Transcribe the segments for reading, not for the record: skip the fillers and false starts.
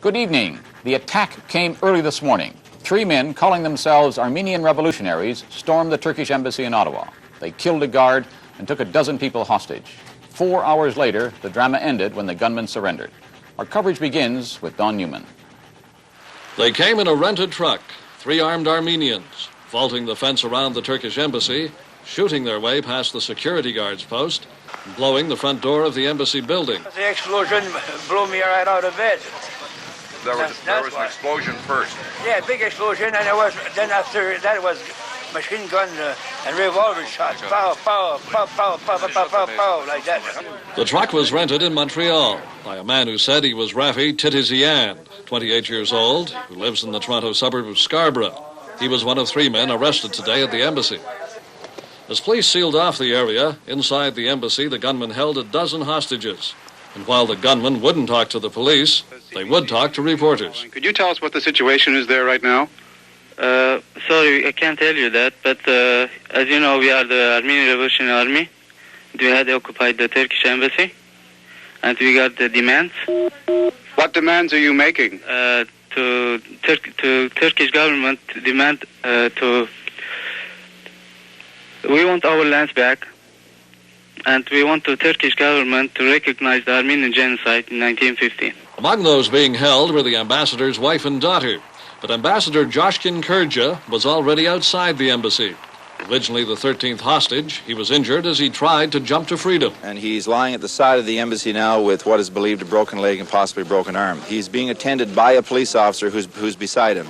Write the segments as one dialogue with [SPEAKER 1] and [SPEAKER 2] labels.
[SPEAKER 1] Good evening. The attack came early this morning. 3 men calling themselves Armenian revolutionaries stormed the Turkish embassy in Ottawa. They killed a guard and took a dozen people hostage. 4 hours later, the drama ended when the gunmen surrendered. Our coverage begins with Don Newman.
[SPEAKER 2] They came in a rented truck, 3 armed Armenians, vaulting the fence around the Turkish embassy, shooting their way past the security guard's post, and blowing the front door of the embassy building.
[SPEAKER 3] The explosion blew me right out of bed.
[SPEAKER 4] There was an explosion first.
[SPEAKER 3] Yeah, big explosion, and then after that was machine gun and revolver shots. Pow, pow, pow, pow, pow, pow, pow, pow, pow, like that.
[SPEAKER 2] The truck was rented in Montreal by a man who said he was Rafi Titizian, 28 years old, who lives in the Toronto suburb of Scarborough. He was one of 3 men arrested today at the embassy. As police sealed off the area, inside the embassy, the gunmen held a dozen hostages. And while the gunmen wouldn't talk to the police, they would talk to reporters.
[SPEAKER 5] Could you tell us what the situation is there right now?
[SPEAKER 6] Sorry, I can't tell you that, but as you know, we are the Armenian Revolutionary Army. We had occupied the Turkish embassy, and we got the demands.
[SPEAKER 5] What demands are you making?
[SPEAKER 6] To Turkish government demand we want our lands back, and we want the Turkish government to recognize the Armenian genocide in 1915.
[SPEAKER 2] Among those being held were the ambassador's wife and daughter, but Ambassador Joshkin Kurja was already outside the embassy. Originally the 13th hostage, he was injured as he tried to jump to freedom.
[SPEAKER 7] And he's lying at the side of the embassy now with what is believed a broken leg and possibly a broken arm. He's being attended by a police officer who's beside him.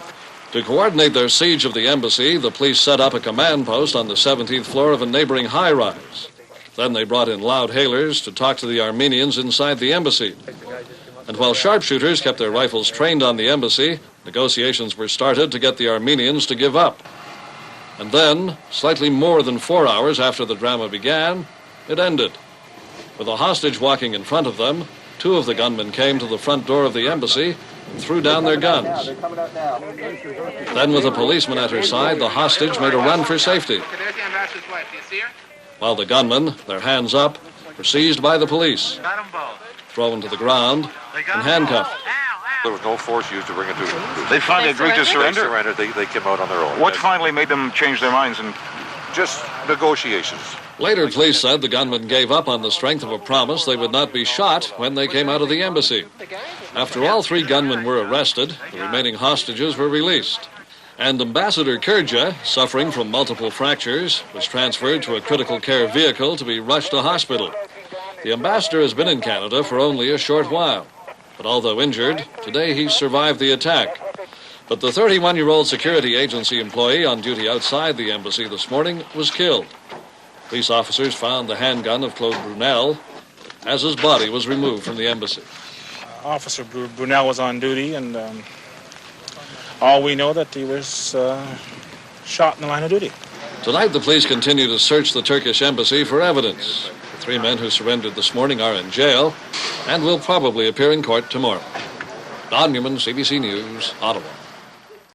[SPEAKER 2] To coordinate their siege of the embassy, the police set up a command post on the 17th floor of a neighboring high-rise. Then they brought in loud hailers to talk to the Armenians inside the embassy. And while sharpshooters kept their rifles trained on the embassy, negotiations were started to get the Armenians to give up. And then, slightly more than 4 hours after the drama began, it ended. With a hostage walking in front of them, 2 of the gunmen came to the front door of the embassy and threw down their guns. Then, with a policeman at her side, the hostage made a run for safety. While the gunmen, their hands up, were seized by the police, thrown to the ground, and handcuffed.
[SPEAKER 4] There was no force used to bring it to them.
[SPEAKER 8] They finally agreed to surrender?
[SPEAKER 4] They surrendered. They came out on their own.
[SPEAKER 8] What finally made them change their minds? And
[SPEAKER 4] just negotiations.
[SPEAKER 2] Later, police said the gunmen gave up on the strength of a promise they would not be shot when they came out of the embassy. After all 3 gunmen were arrested, the remaining hostages were released. And Ambassador Kurja, suffering from multiple fractures, was transferred to a critical care vehicle to be rushed to hospital. The ambassador has been in Canada for only a short while. But although injured, today he survived the attack. But the 31-year-old security agency employee on duty outside the embassy this morning was killed. Police officers found the handgun of Claude Brunel as his body was removed from the embassy.
[SPEAKER 9] Officer Brunel was on duty, and all we know that he was shot in the line of duty.
[SPEAKER 2] Tonight, the police continue to search the Turkish embassy for evidence. The 3 men who surrendered this morning are in jail and will probably appear in court tomorrow. Don Newman, CBC News, Ottawa.